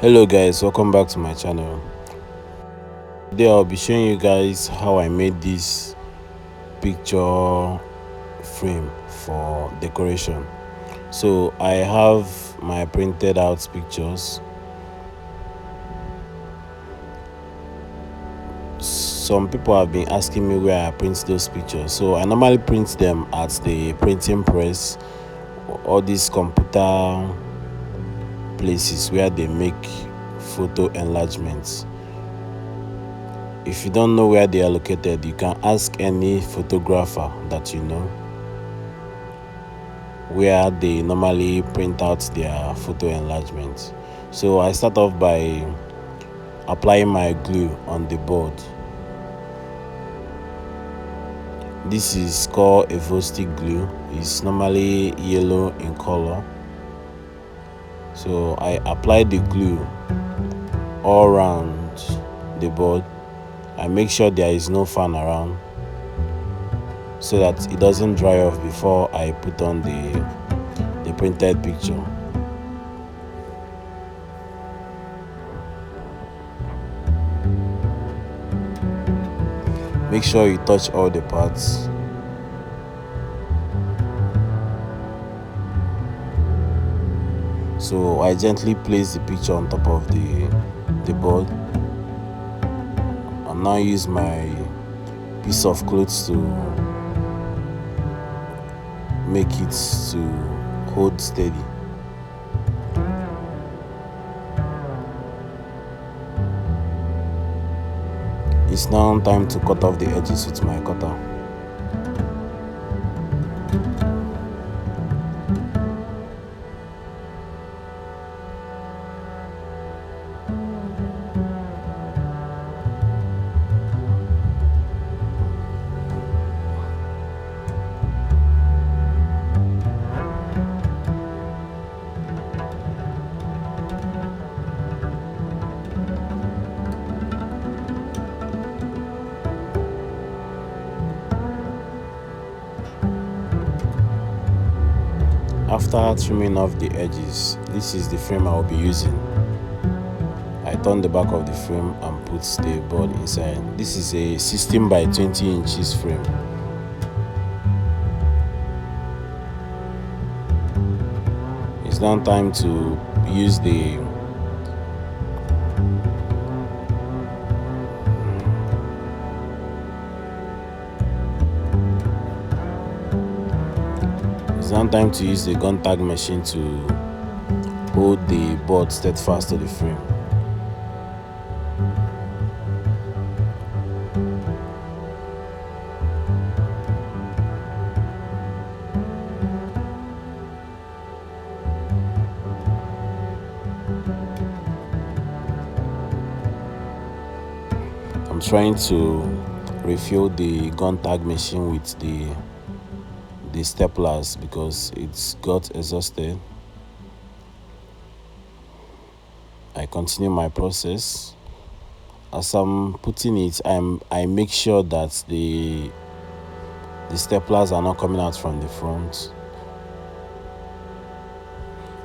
Hello guys, welcome back to my channel. Today I'll be showing you guys how I made this picture frame for decoration. So I have my printed out pictures. Some people have been asking me where I print those pictures. So I normally print them at the printing press, all these computer places where they make photo enlargements. If you don't know where they are located, you can ask any photographer that you know where they normally print out their photo enlargements. So I start off by applying my glue on the board. This is called Evo-Stik glue. It's normally yellow in color. So I apply the glue all around the board. I make sure there is no fan around so that it doesn't dry off before I put on the printed picture. Make sure you touch all the parts. So I gently place the picture on top of the board and now use my piece of clothes to make it to hold steady. It's now time to cut off the edges with my cutter. After trimming off the edges, this is the frame I will be using. I turn the back of the frame and put the board inside. This is a 16 by 20 inches frame. It's now time to use the gun tag machine to hold the board steadfast to the frame. I'm trying to refill the gun tag machine with the staplers because it's got exhausted. I continue my process. As I'm putting it, I make sure that the staplers are not coming out from the front,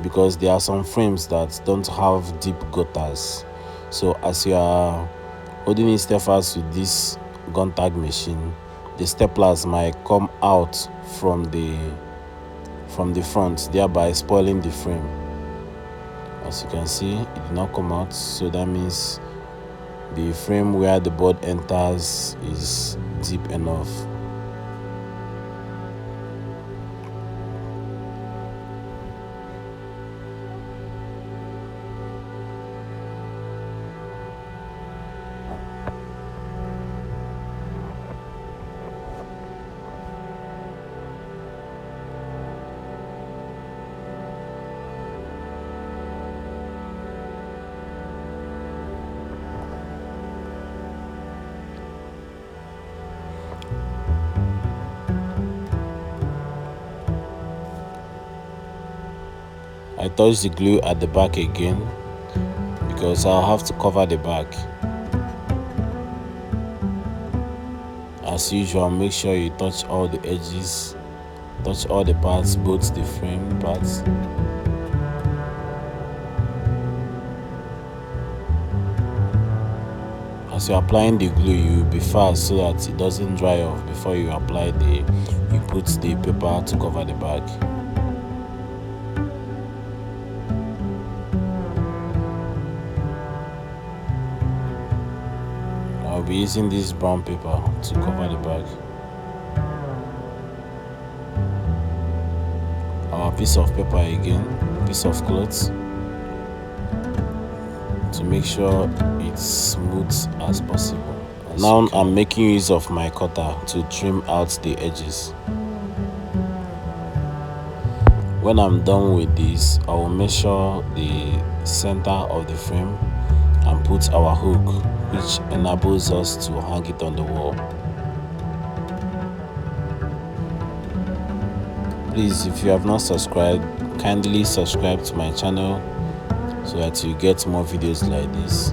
because there are some frames that don't have deep gutters. So as you are holding it steadfast with this gun tag machine, the staplers might come out from the front, thereby spoiling the frame. As you can see, it did not come out, so that means the frame where the board enters is deep enough. I touch the glue at the back again because I'll have to cover the back. As usual, make sure you touch all the edges, touch all the parts, both the frame parts. As you're applying the glue, you be fast so that it doesn't dry off before you put the paper to cover the bag. I'll be using this brown paper to cover the bag. Our piece of paper again, piece of cloth, to make sure it's smooth as possible. Now I'm making use of my cutter to trim out the edges. When I'm done with this, I will measure the center of the frame and put our hook, which enables us to hang it on the wall. Please, if you have not subscribed, kindly subscribe to my channel so that you get more videos like this.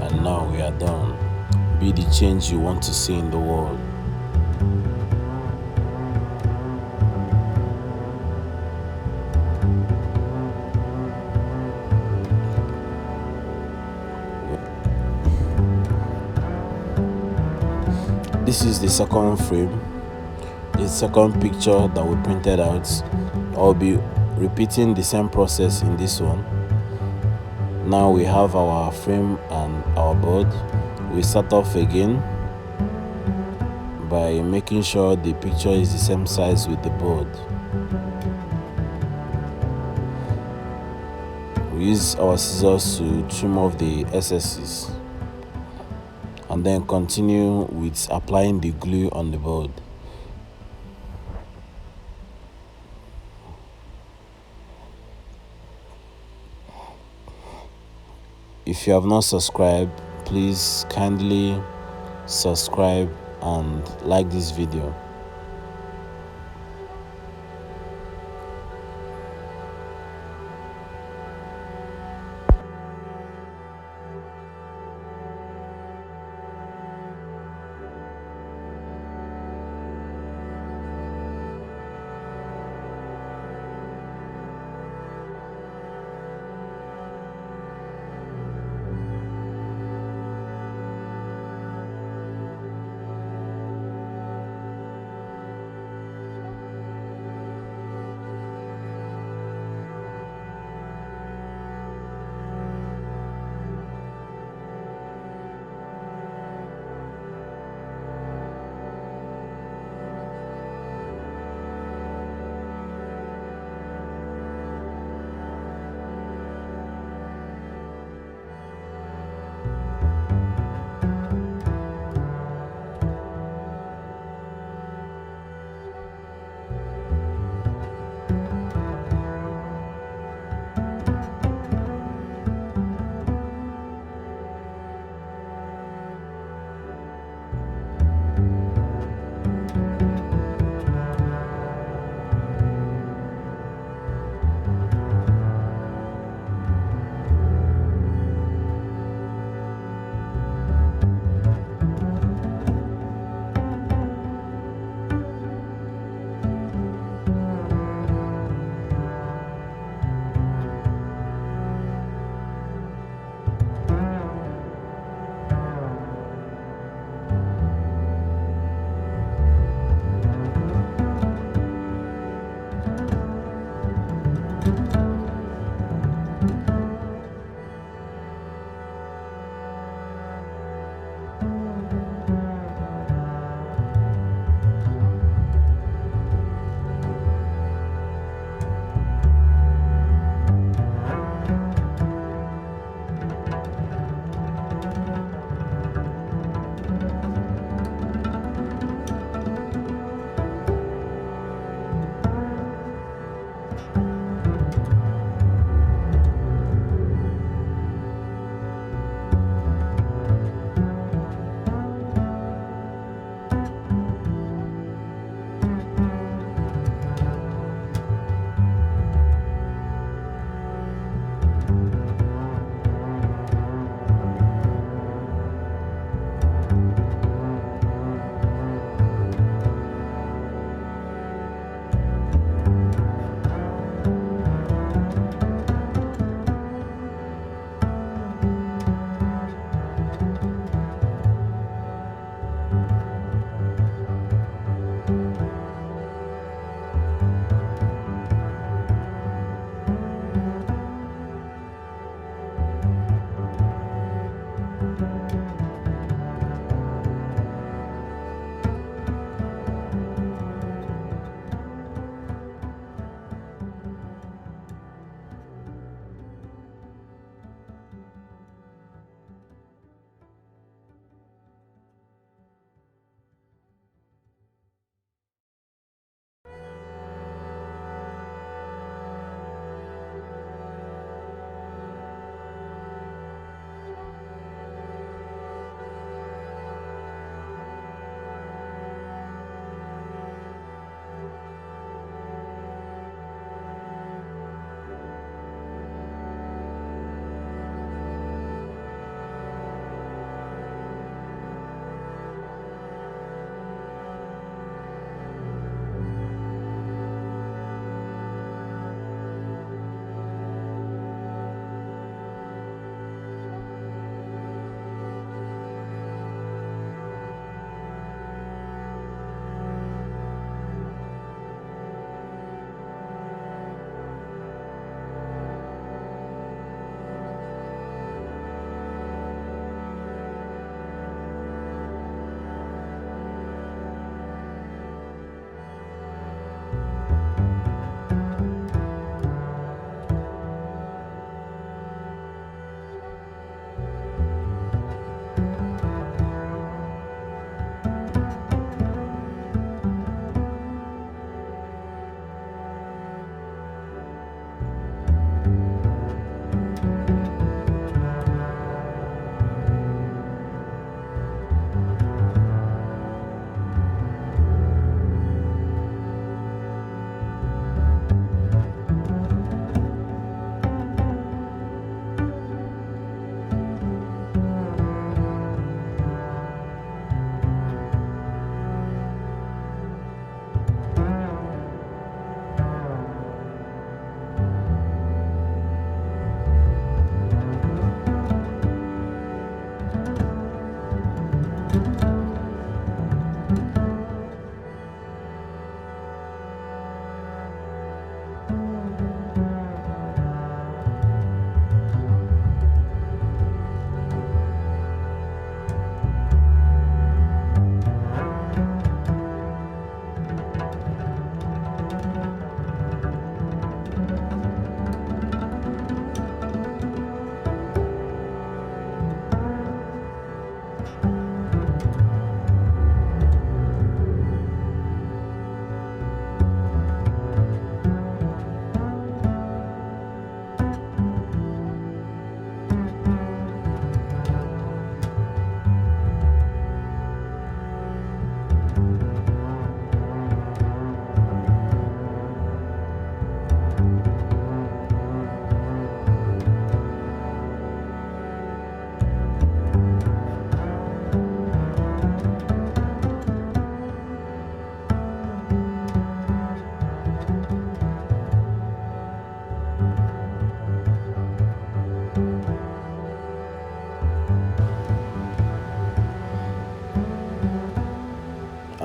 And now we are done. Be the change you want to see in the world. This is the second frame, the second picture that we printed out. I'll be repeating the same process in this one. Now we have our frame and our board. We start off again by making sure the picture is the same size with the board. We use our scissors to trim off the excesses and then continue with applying the glue on the board. If you have not subscribed, please kindly subscribe and like this video.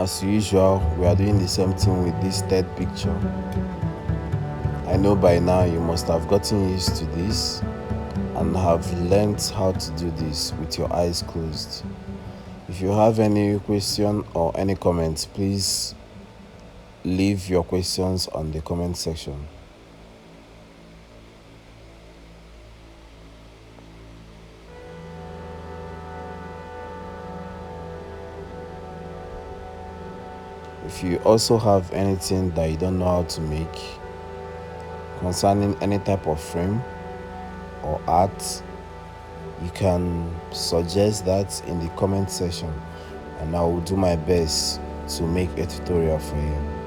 As usual, we are doing the same thing with this third picture. I know by now you must have gotten used to this and have learned how to do this with your eyes closed. If you have any question or any comments, please leave your questions on the comment section. If you also have anything that you don't know how to make concerning any type of frame or art, you can suggest that in the comment section and I will do my best to make a tutorial for you.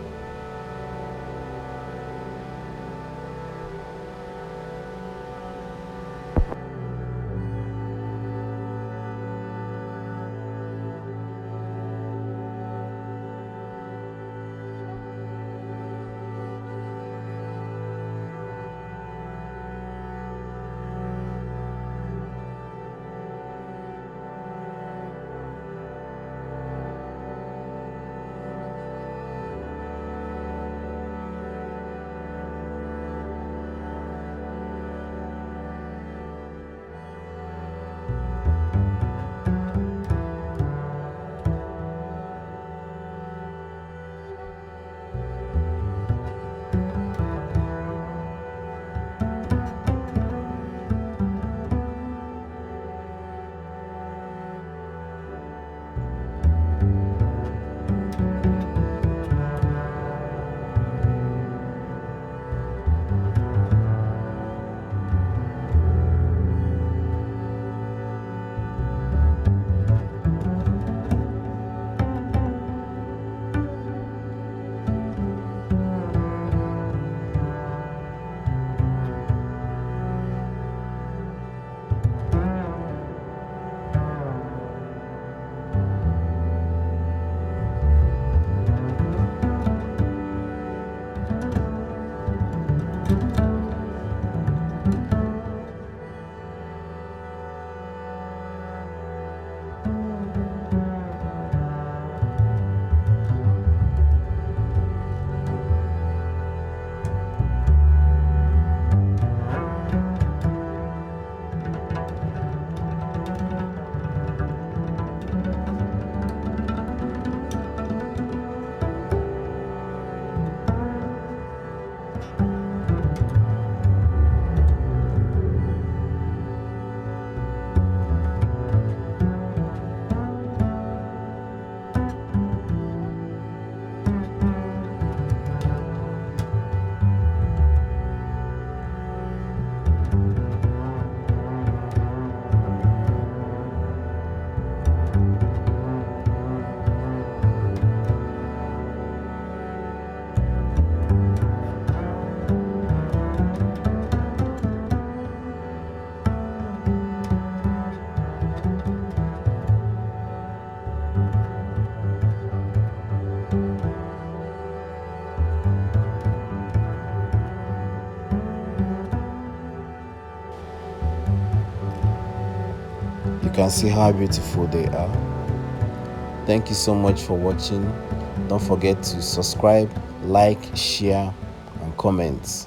can see how beautiful they are. Thank you so much for watching. Don't forget to subscribe, like, share, and comment.